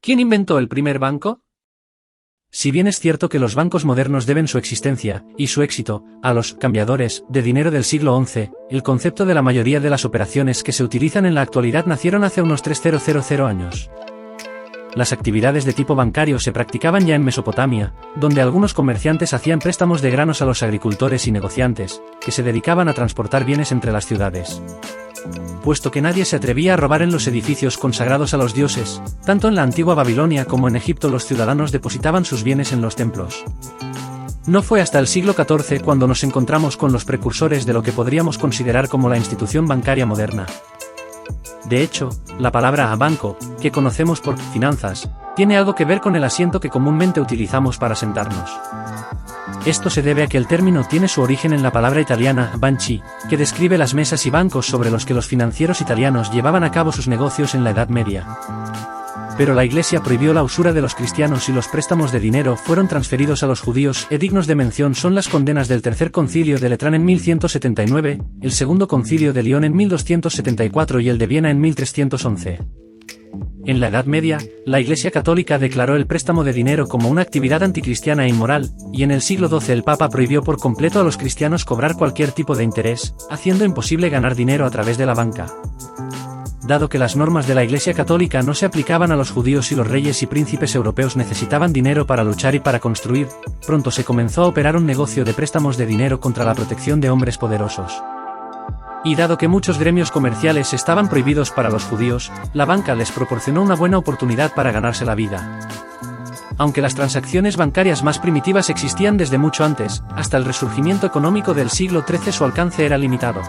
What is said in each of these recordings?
¿Quién inventó el primer banco? Si bien es cierto que los bancos modernos deben su existencia, y su éxito, a los cambiadores de dinero del siglo XI, el concepto de la mayoría de las operaciones que se utilizan en la actualidad nacieron hace unos 3000 años. Las actividades de tipo bancario se practicaban ya en Mesopotamia, donde algunos comerciantes hacían préstamos de granos a los agricultores y negociantes, que se dedicaban a transportar bienes entre las ciudades. Puesto que nadie se atrevía a robar en los edificios consagrados a los dioses, tanto en la antigua Babilonia como en Egipto los ciudadanos depositaban sus bienes en los templos. No fue hasta el siglo XIV cuando nos encontramos con los precursores de lo que podríamos considerar como la institución bancaria moderna. De hecho, la palabra banco, que conocemos por finanzas, tiene algo que ver con el asiento que comúnmente utilizamos para sentarnos. Esto se debe a que el término tiene su origen en la palabra italiana banchi, que describe las mesas y bancos sobre los que los financieros italianos llevaban a cabo sus negocios en la Edad Media. Pero la Iglesia prohibió la usura de los cristianos y los préstamos de dinero fueron transferidos a los judíos. Dignos de mención son las condenas del Tercer Concilio de Letrán en 1179, el Segundo Concilio de León en 1274 y el de Viena en 1311. En la Edad Media, la Iglesia Católica declaró el préstamo de dinero como una actividad anticristiana e inmoral, y en el siglo XII el Papa prohibió por completo a los cristianos cobrar cualquier tipo de interés, haciendo imposible ganar dinero a través de la banca. Dado que las normas de la Iglesia Católica no se aplicaban a los judíos y los reyes y príncipes europeos necesitaban dinero para luchar y para construir, pronto se comenzó a operar un negocio de préstamos de dinero contra la protección de hombres poderosos. Y dado que muchos gremios comerciales estaban prohibidos para los judíos, la banca les proporcionó una buena oportunidad para ganarse la vida. Aunque las transacciones bancarias más primitivas existían desde mucho antes, hasta el resurgimiento económico del siglo XIII su alcance era limitado.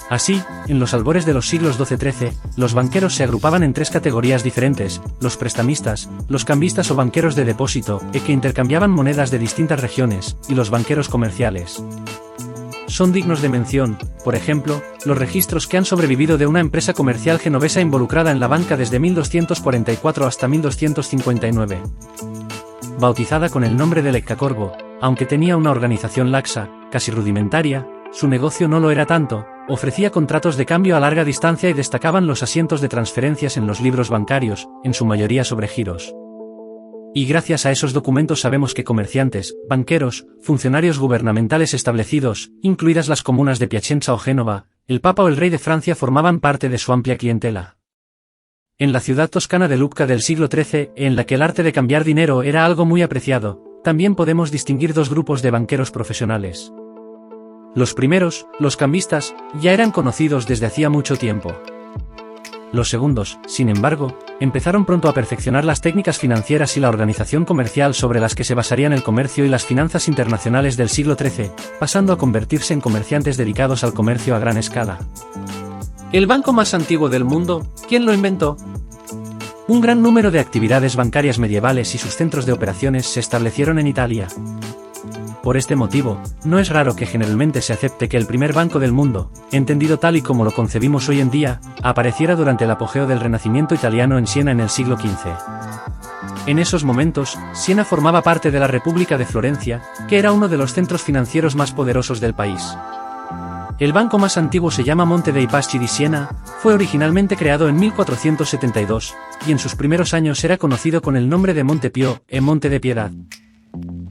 Así, en los albores de los siglos XII-XIII, los banqueros se agrupaban en tres categorías diferentes: los prestamistas, los cambistas o banqueros de depósito, que intercambiaban monedas de distintas regiones, y los banqueros comerciales. Son dignos de mención, por ejemplo, los registros que han sobrevivido de una empresa comercial genovesa involucrada en la banca desde 1244 hasta 1259. Bautizada con el nombre de Leccacorvo, aunque tenía una organización laxa, casi rudimentaria, su negocio no lo era tanto, ofrecía contratos de cambio a larga distancia y destacaban los asientos de transferencias en los libros bancarios, en su mayoría sobre giros. Y gracias a esos documentos sabemos que comerciantes, banqueros, funcionarios gubernamentales establecidos, incluidas las comunas de Piacenza o Génova, el Papa o el Rey de Francia formaban parte de su amplia clientela. En la ciudad toscana de Lucca del siglo XIII, en la que el arte de cambiar dinero era algo muy apreciado, también podemos distinguir dos grupos de banqueros profesionales. Los primeros, los cambistas, ya eran conocidos desde hacía mucho tiempo. Los segundos, sin embargo, empezaron pronto a perfeccionar las técnicas financieras y la organización comercial sobre las que se basarían el comercio y las finanzas internacionales del siglo XIII, pasando a convertirse en comerciantes dedicados al comercio a gran escala. ¿El banco más antiguo del mundo? ¿Quién lo inventó? Un gran número de actividades bancarias medievales y sus centros de operaciones se establecieron en Italia. Por este motivo, no es raro que generalmente se acepte que el primer banco del mundo, entendido tal y como lo concebimos hoy en día, apareciera durante el apogeo del Renacimiento italiano en Siena en el siglo XV. En esos momentos, Siena formaba parte de la República de Florencia, que era uno de los centros financieros más poderosos del país. El banco más antiguo se llama Monte dei Paschi di Siena, fue originalmente creado en 1472, y en sus primeros años era conocido con el nombre de Monte Pio, Monte de Piedad.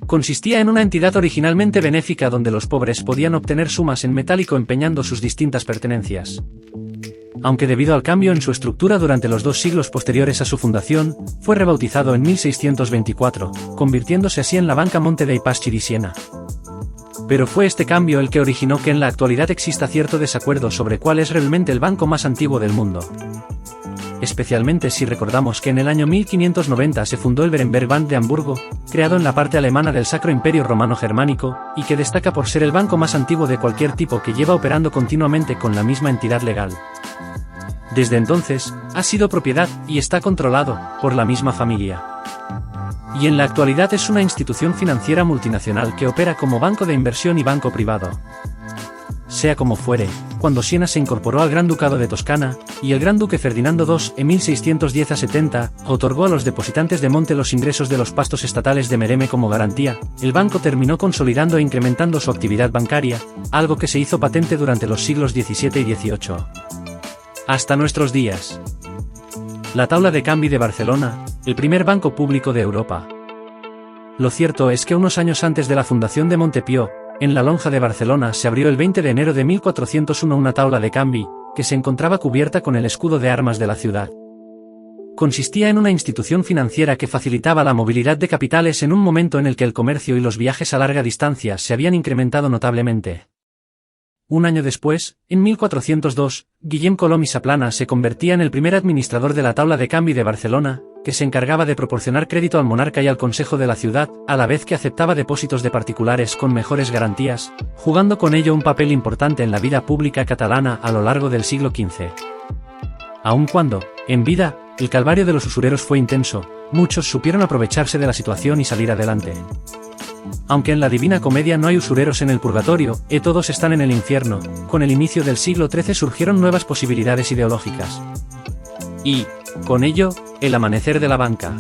Consistía en una entidad originalmente benéfica donde los pobres podían obtener sumas en metálico empeñando sus distintas pertenencias. Aunque debido al cambio en su estructura durante los 2 siglos posteriores a su fundación, fue rebautizado en 1624, convirtiéndose así en la Banca Monte dei Paschi di Siena. Pero fue este cambio el que originó que en la actualidad exista cierto desacuerdo sobre cuál es realmente el banco más antiguo del mundo. Especialmente si recordamos que en el año 1590 se fundó el Berenberg Bank de Hamburgo, creado en la parte alemana del Sacro Imperio Romano Germánico, y que destaca por ser el banco más antiguo de cualquier tipo que lleva operando continuamente con la misma entidad legal. Desde entonces, ha sido propiedad, y está controlado, por la misma familia. Y en la actualidad es una institución financiera multinacional que opera como banco de inversión y banco privado. Sea como fuere, cuando Siena se incorporó al Gran Ducado de Toscana, y el Gran Duque Ferdinando II, en 1610-70, otorgó a los depositantes de monte los ingresos de los pastos estatales de Mereme como garantía, el banco terminó consolidando e incrementando su actividad bancaria, algo que se hizo patente durante los siglos XVII y XVIII. Hasta nuestros días. La Taula de Canvi de Barcelona, el primer banco público de Europa. Lo cierto es que unos años antes de la fundación de Montepío, en la Lonja de Barcelona se abrió el 20 de enero de 1401 una taula de canvi, que se encontraba cubierta con el escudo de armas de la ciudad. Consistía en una institución financiera que facilitaba la movilidad de capitales en un momento en el que el comercio y los viajes a larga distancia se habían incrementado notablemente. Un año después, en 1402, Guillem Colom i Saplana se convertía en el primer administrador de la Taula de Canvi de Barcelona, que se encargaba de proporcionar crédito al monarca y al consejo de la ciudad, a la vez que aceptaba depósitos de particulares con mejores garantías, jugando con ello un papel importante en la vida pública catalana a lo largo del siglo XV. Aun cuando, en vida, el calvario de los usureros fue intenso, muchos supieron aprovecharse de la situación y salir adelante. Aunque en la Divina Comedia no hay usureros en el purgatorio, todos están en el infierno, con el inicio del siglo XIII surgieron nuevas posibilidades ideológicas. Y, con ello, el amanecer de la banca.